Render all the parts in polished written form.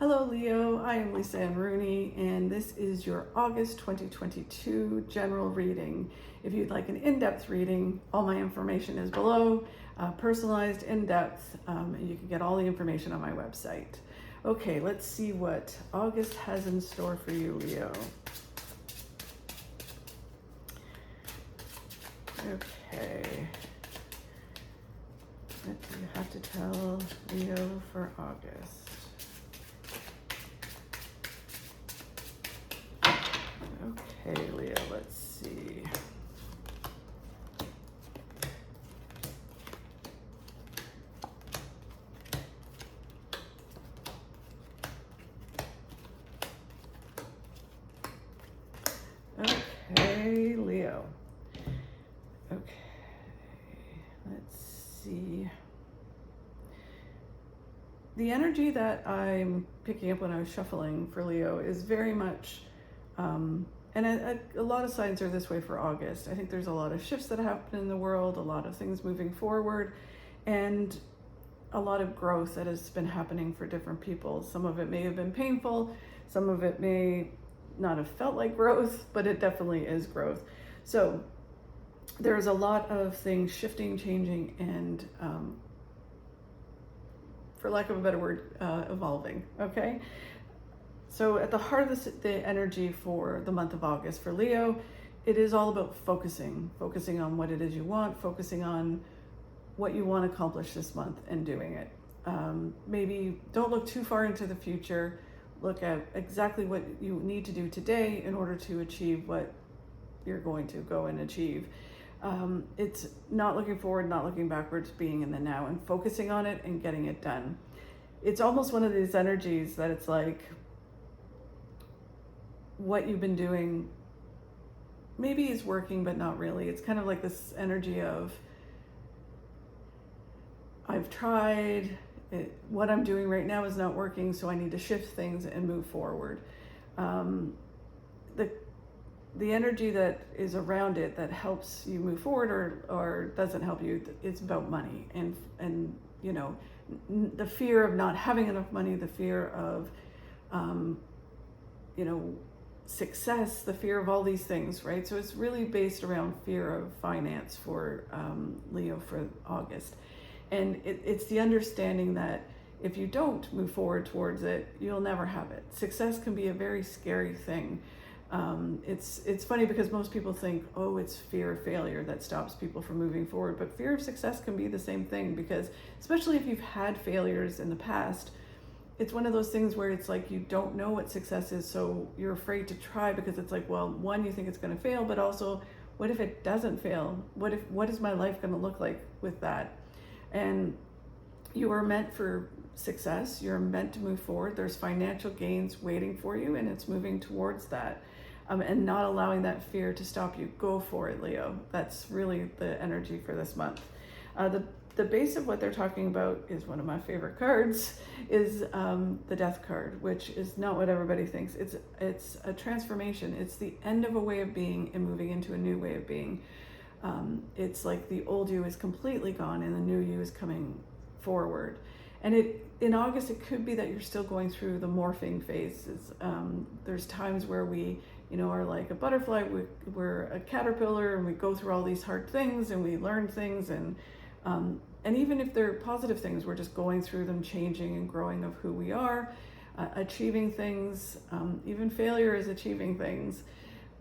Hello Leo, I am Lisa Ann Rooney, and this is your August 2022 general reading. If you'd like an in-depth reading, all my information is below, personalized, in-depth, and you can get all the information on my website. Okay, let's see what August has in store for you, Leo. Okay, what do you have to tell Leo for August? Okay, Leo, let's see. Okay, Leo. Okay, let's see. The energy that I'm picking up when I was shuffling for Leo is very much and a lot of signs are this way for August. I think there's a lot of shifts that happen in the world, a lot of things moving forward, and a lot of growth that has been happening for different people. Some of it may have been painful, some of it may not have felt like growth, but it definitely is growth. So there's a lot of things shifting, changing, and for lack of a better word, evolving, okay? So at the heart of the energy for the month of August for Leo, it is all about focusing on what it is you want, focusing on what you want to accomplish this month and doing it. Maybe don't look too far into the future. Look at exactly what you need to do today in order to achieve what you're going to go and achieve. It's not looking forward, not looking backwards, being in the now and focusing on it and getting it done. It's almost one of these energies that it's like, what you've been doing maybe is working, but not really. It's kind of like this energy of, I've tried, what I'm doing right now is not working, so I need to shift things and move forward. The energy that is around it that helps you move forward or doesn't help you, it's about money and you know, the fear of not having enough money, the fear of you know, success, the fear of all these things, right? So it's really based around fear of finance for Leo for August. And it's the understanding that if you don't move forward towards it, you'll never have it. Success can be a very scary thing. It's funny because most people think, oh, it's fear of failure that stops people from moving forward. But fear of success can be the same thing, because especially if you've had failures in the past, it's one of those things where it's like you don't know what success is, so you're afraid to try because it's like, well, one, you think it's going to fail, but also, what if it doesn't fail? What is my life going to look like with that? And you are meant for success. You're meant to move forward. There's financial gains waiting for you, and it's moving towards that, and not allowing that fear to stop you. Go for it, Leo. That's really the energy for this month. The base of what they're talking about is one of my favorite cards, is the Death card, which is not what everybody thinks. It's a transformation. It's the end of a way of being and moving into a new way of being. It's like the old you is completely gone and the new you is coming forward. And in August, it could be that you're still going through the morphing phases. There's times where we, you know, are like a butterfly, we're a caterpillar, and we go through all these hard things and we learn things, and even if they're positive things, we're just going through them, changing and growing of who we are, achieving things. Even failure is achieving things.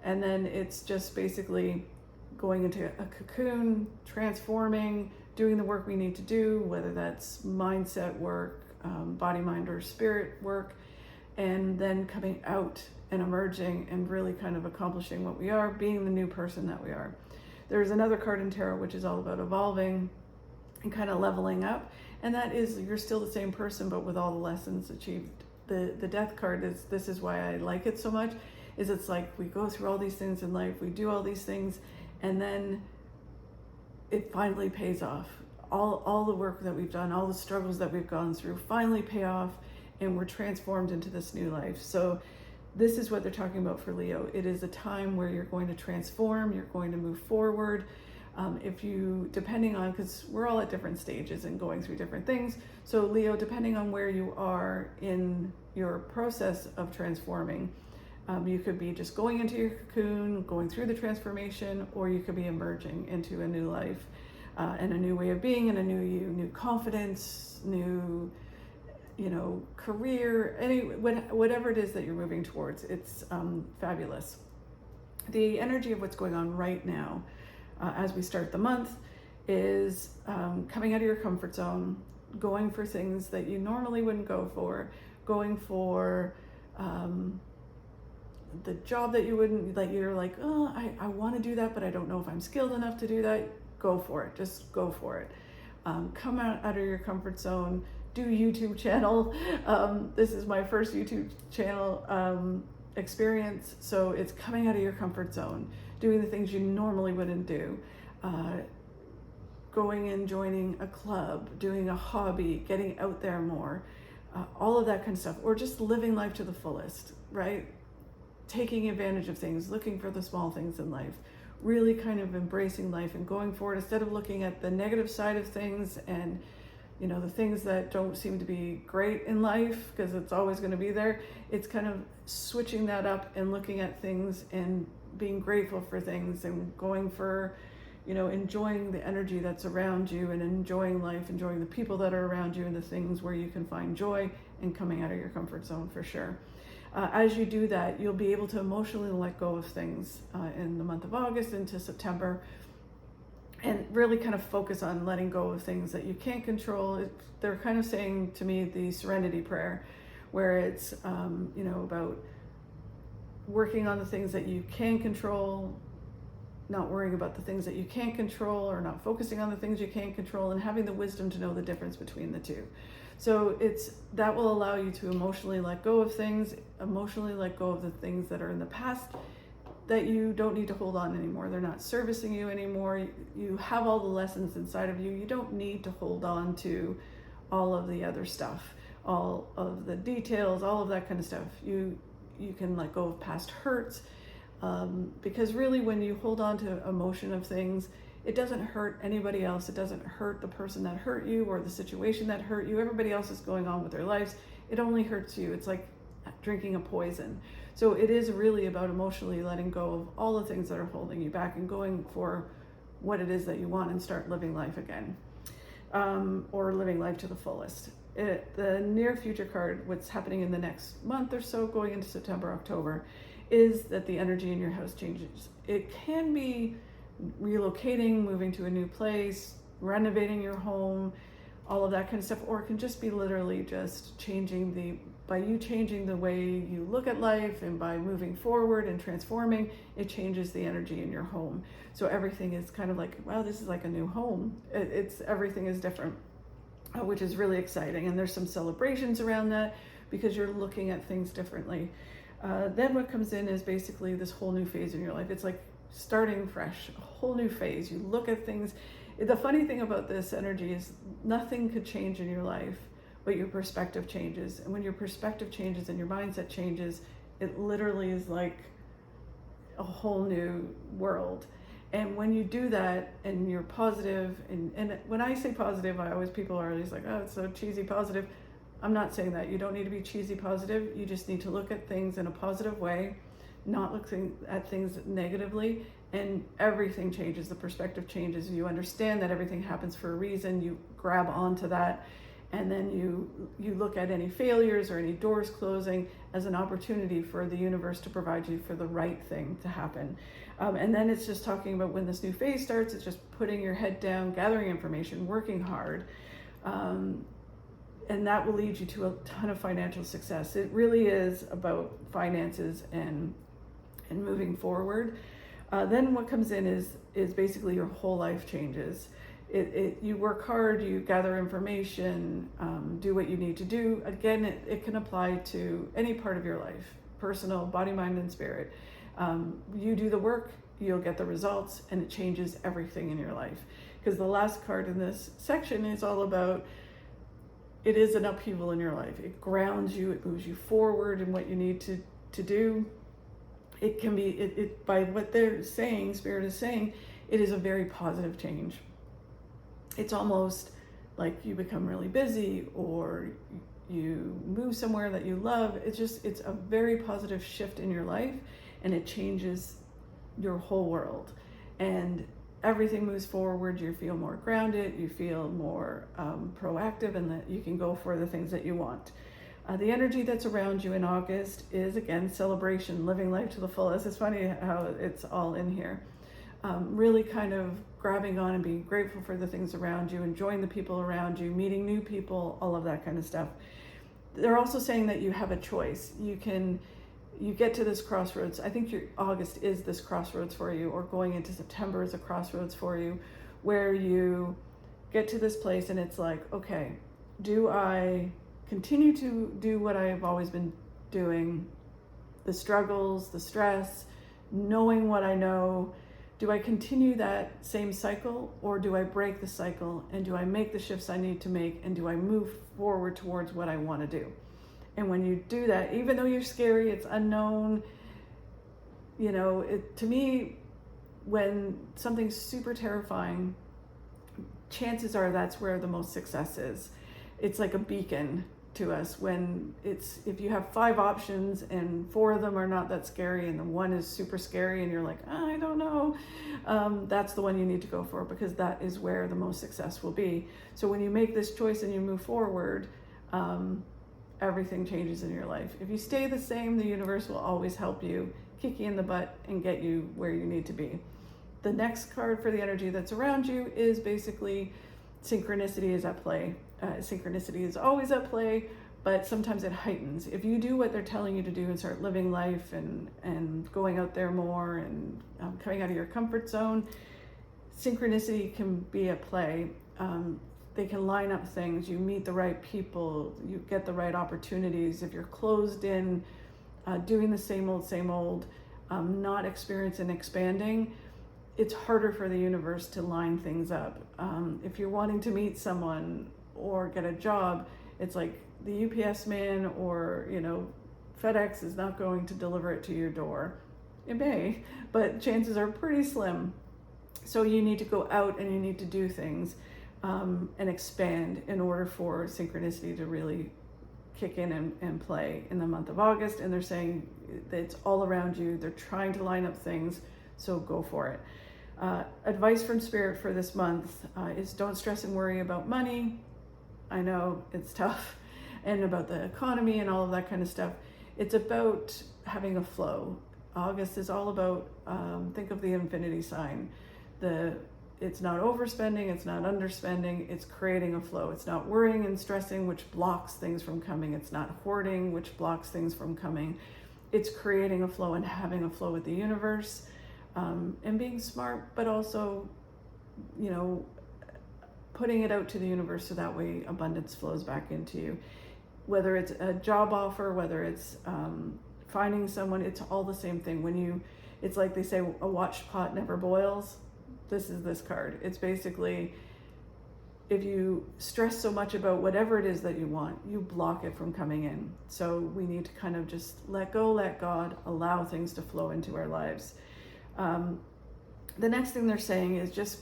And then it's just basically going into a cocoon, transforming, doing the work we need to do, whether that's mindset work, body, mind, or spirit work, and then coming out and emerging and really kind of accomplishing what we are, being the new person that we are. There's another card in tarot which is all about evolving and kind of leveling up, and that is, you're still the same person but with all the lessons achieved. The Death card this is why I like it so much, is it's like we go through all these things in life, we do all these things, and then it finally pays off. All the work that we've done, all the struggles that we've gone through finally pay off, and we're transformed into this new life. So this is what they're talking about for Leo. It is a time where you're going to transform, you're going to move forward. If you, depending on, because we're all at different stages and going through different things. So Leo, depending on where you are in your process of transforming, you could be just going into your cocoon, going through the transformation, or you could be emerging into a new life and a new way of being, and a new you, new confidence, new, career, whatever it is that you're moving towards. It's fabulous. The energy of what's going on right now as we start the month is coming out of your comfort zone, going for things that you normally wouldn't go for, going for the job that you wouldn't, that you're like, oh, I want to do that, but I don't know if I'm skilled enough to do that. Go for it. Just go for it. Come out of your comfort zone. Do YouTube channel. This is my first YouTube channel experience. So it's coming out of your comfort zone, doing the things you normally wouldn't do. Going and joining a club, doing a hobby, getting out there more, all of that kind of stuff, or just living life to the fullest, right? Taking advantage of things, looking for the small things in life, really kind of embracing life and going forward instead of looking at the negative side of things and, the things that don't seem to be great in life, because it's always going to be there. It's kind of switching that up and looking at things and being grateful for things and going for, enjoying the energy that's around you and enjoying life, enjoying the people that are around you and the things where you can find joy, and coming out of your comfort zone for sure. As you do that, you'll be able to emotionally let go of things in the month of August into September, and really kind of focus on letting go of things that you can't control. They're kind of saying to me the serenity prayer, where it's, about working on the things that you can control, not worrying about the things that you can't control, or not focusing on the things you can't control, and having the wisdom to know the difference between the two. So that will allow you to emotionally let go of things, emotionally let go of the things that are in the past that you don't need to hold on anymore. They're not servicing you anymore. You have all the lessons inside of you. You don't need to hold on to all of the other stuff, all of the details, all of that kind of stuff. You can let go of past hurts, because really when you hold on to emotion of things, it doesn't hurt anybody else. It doesn't hurt the person that hurt you or the situation that hurt you. Everybody else is going on with their lives. It only hurts you. It's like drinking a poison. So it is really about emotionally letting go of all the things that are holding you back and going for what it is that you want and start living life again, or living life to the fullest. The near future card, what's happening in the next month or so, going into September, October, is that the energy in your house changes. It can be relocating, moving to a new place, renovating your home, all of that kind of stuff, or it can just be literally just by you changing the way you look at life, and by moving forward and transforming, it changes the energy in your home. So everything is kind of like, wow, this is like a new home. Everything is different, which is really exciting. And there's some celebrations around that because you're looking at things differently. Then what comes in is basically this whole new phase in your life. It's like starting fresh, a whole new phase. You look at things. The funny thing about this energy is nothing could change in your life, but your perspective changes. And when your perspective changes and your mindset changes, it literally is like a whole new world. And when you do that and you're positive, and when I say positive, people are always like, oh, it's so cheesy positive. I'm not saying that. You don't need to be cheesy positive. You just need to look at things in a positive way, not looking at things negatively, and everything changes. The perspective changes. You understand that everything happens for a reason. You grab onto that, and then you look at any failures or any doors closing as an opportunity for the universe to provide you for the right thing to happen. And then it's just talking about when this new phase starts, it's just putting your head down, gathering information, working hard. And that will lead you to a ton of financial success. It really is about finances and moving forward. Then what comes in is basically your whole life changes. You work hard, you gather information, do what you need to do. Again, it can apply to any part of your life, personal, body, mind, and spirit. You do the work, you'll get the results, and it changes everything in your life. Because the last card in this section is all about, it is an upheaval in your life. It grounds you, it moves you forward in what you need to do. It can be, by what they're saying, Spirit is saying, it is a very positive change. It's almost like you become really busy, or you move somewhere that you love. It's a very positive shift in your life, and it changes your whole world, and everything moves forward. You feel more grounded, you feel more proactive, and that you can go for the things that you want. The energy that's around you in August is, again, celebration, living life to the fullest. It's funny how it's all in here. Really kind of grabbing on and being grateful for the things around you, enjoying the people around you, meeting new people, all of that kind of stuff. They're also saying that you have a choice. You get to this crossroads. I think your August is this crossroads for you, or going into September is a crossroads for you, where you get to this place and it's like, okay, do I continue to do what I've always been doing? The struggles, the stress, knowing what I know. Do I continue that same cycle, or do I break the cycle, and do I make the shifts I need to make, and do I move forward towards what I want to do? And when you do that, even though you're scary, it's unknown, to me, when something's super terrifying, chances are that's where the most success is. It's like a beacon to us. If you have 5 options and 4 of them are not that scary, and the one is super scary and you're like, I don't know, that's the one you need to go for, because that is where the most success will be. So when you make this choice and you move forward, everything changes in your life. If you stay the same, the universe will always help you, kick you in the butt, and get you where you need to be. The next card for the energy that's around you is basically synchronicity is at play. Synchronicity is always at play, but sometimes it heightens. If you do what they're telling you to do and start living life and going out there more and coming out of your comfort zone, synchronicity can be at play. They can line up things. You meet the right people. You get the right opportunities. If you're closed in, doing the same old, not experiencing expanding, it's harder for the universe to line things up. If you're wanting to meet someone or get a job, it's like the UPS man or FedEx is not going to deliver it to your door. It may, but chances are pretty slim. So you need to go out and you need to do things and expand in order for synchronicity to really kick in and play in the month of August. And they're saying that it's all around you. They're trying to line up things, so go for it. Advice from Spirit for this month is don't stress and worry about money. I know it's tough, and about the economy and all of that kind of stuff. It's about having a flow. August is all about, think of the infinity sign. It's not overspending, it's not underspending, it's creating a flow. It's not worrying and stressing, which blocks things from coming. It's not hoarding, which blocks things from coming. It's creating a flow and having a flow with the universe, and being smart, but also, putting it out to the universe so that way abundance flows back into you. Whether it's a job offer, whether it's finding someone, it's all the same thing. It's like they say, a watched pot never boils. This is this card. It's basically, if you stress so much about whatever it is that you want, you block it from coming in. So we need to kind of just let go, let God, allow things to flow into our lives. The next thing they're saying is just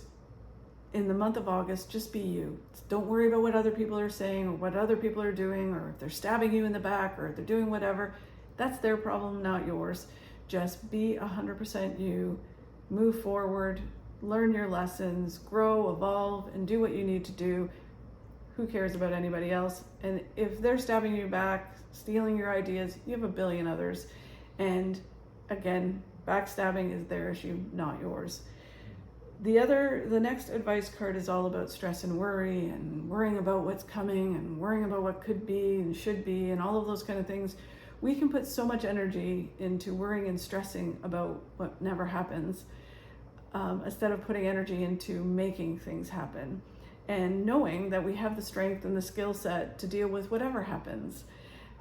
in the month of August, just be you. Don't worry about what other people are saying or what other people are doing, or if they're stabbing you in the back or if they're doing whatever. That's their problem, not yours. Just be 100% you, move forward, learn your lessons, grow, evolve, and do what you need to do. Who cares about anybody else? And if they're stabbing you back, stealing your ideas, you have a billion others. And again, backstabbing is their issue, not yours. The next advice card is all about stress and worry and worrying about what's coming and worrying about what could be and should be and all of those kind of things. We can put so much energy into worrying and stressing about what never happens, instead of putting energy into making things happen and knowing that we have the strength and the skill set to deal with whatever happens.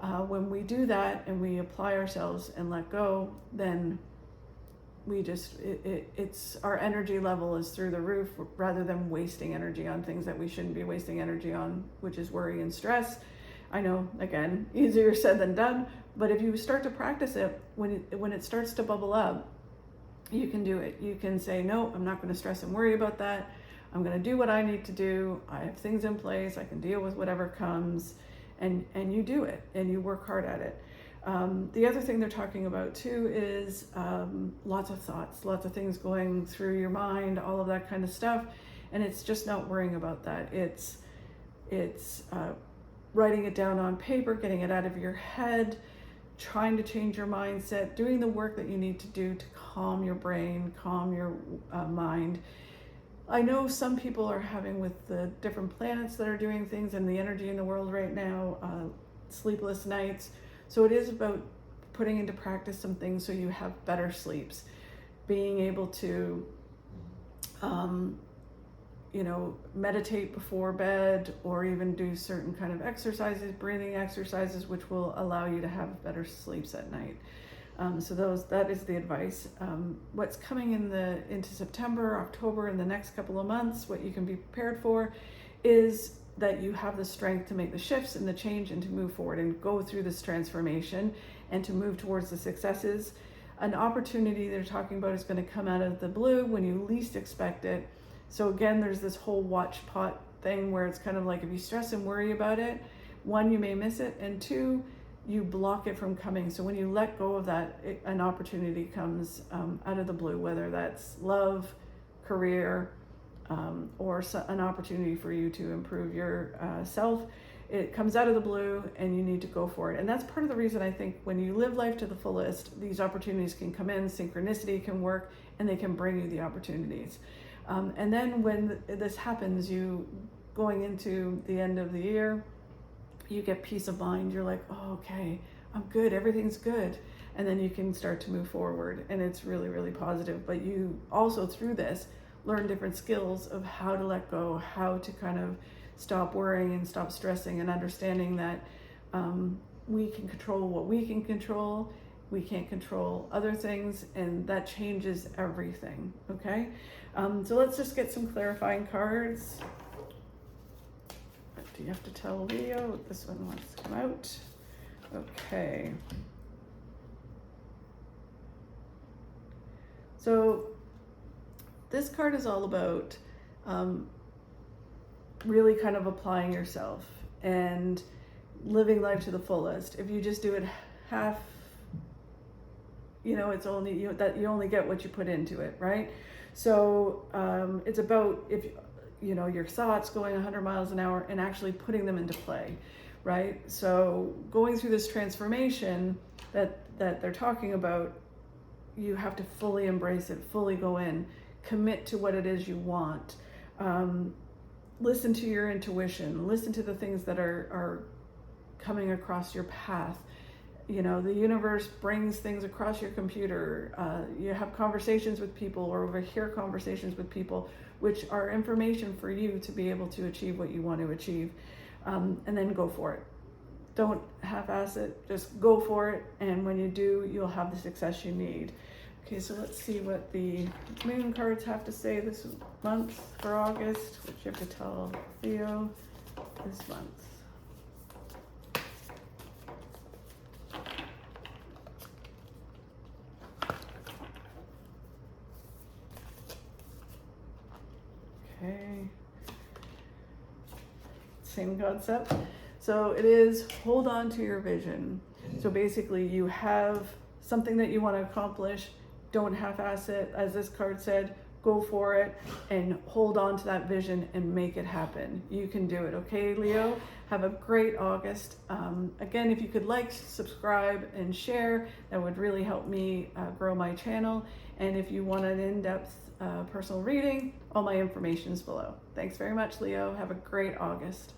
When we do that and we apply ourselves and let go, then it's our energy level is through the roof, rather than wasting energy on things that we shouldn't be wasting energy on, which is worry and stress. I know, again, easier said than done, but if you start to practice it, when it starts to bubble up, you can do it. You can say, no, I'm not going to stress and worry about that. I'm going to do what I need to do. I have things in place. I can deal with whatever comes, and you do it and you work hard at it. The other thing they're talking about too is lots of thoughts, lots of things going through your mind, all of that kind of stuff. And it's just not worrying about that. It's writing it down on paper, getting it out of your head, trying to change your mindset, doing the work that you need to do to calm your brain, calm your mind. I know some people are having, with the different planets that are doing things and the energy in the world right now, sleepless nights. So it is about putting into practice some things so you have better sleeps. Being able to, meditate before bed, or even do certain kind of exercises, breathing exercises, which will allow you to have better sleeps at night. That is the advice. What's coming into September, October, in the next couple of months, what you can be prepared for is that you have the strength to make the shifts and the change and to move forward and go through this transformation and to move towards the successes. An opportunity they're talking about is going to come out of the blue when you least expect it. So again, there's this whole watch pot thing where it's kind of like, if you stress and worry about it, one, you may miss it, and two, you block it from coming. So when you let go of that, an opportunity comes out of the blue, whether that's love, career, or an opportunity for you to improve your self. It comes out of the blue and you need to go for it. And that's part of the reason I think when you live life to the fullest, these opportunities can come in, synchronicity can work, and they can bring you the opportunities. And then when this happens, you going into the end of the year, you get peace of mind. You're like, oh, okay, I'm good. Everything's good. And then you can start to move forward. And it's really, really positive. But you also, through this, learn different skills of how to let go, how to kind of stop worrying and stop stressing, and understanding that we can control what we can control. We can't control other things, and that changes everything, okay? So let's just get some clarifying cards. Do you have to tell Leo this one wants to come out? Okay. So this card is all about really kind of applying yourself and living life to the fullest. If you just do it half, it's only that you only get what you put into it, right? So it's about if your thoughts going 100 miles an hour and actually putting them into play, right? So going through this transformation that they're talking about, you have to fully embrace it, fully go in, commit to what it is you want. Listen to your intuition, listen to the things that are coming across your path. The universe brings things across your computer. You have conversations with people or overhear conversations with people, which are information for you to be able to achieve what you want to achieve. And then go for it. Don't half-ass it, just go for it. And when you do, you'll have the success you need. Okay, so let's see what the moon cards have to say this month for August, which you have to tell Leo this month. Okay, same concept. So it is hold on to your vision. So basically you have something that you want to accomplish. Don't half-ass it. As this card said, go for it and hold on to that vision and make it happen. You can do it. Okay, Leo? Have a great August. Again, if you could like, subscribe, and share, that would really help me grow my channel. And if you want an in-depth personal reading, all my information is below. Thanks very much, Leo. Have a great August.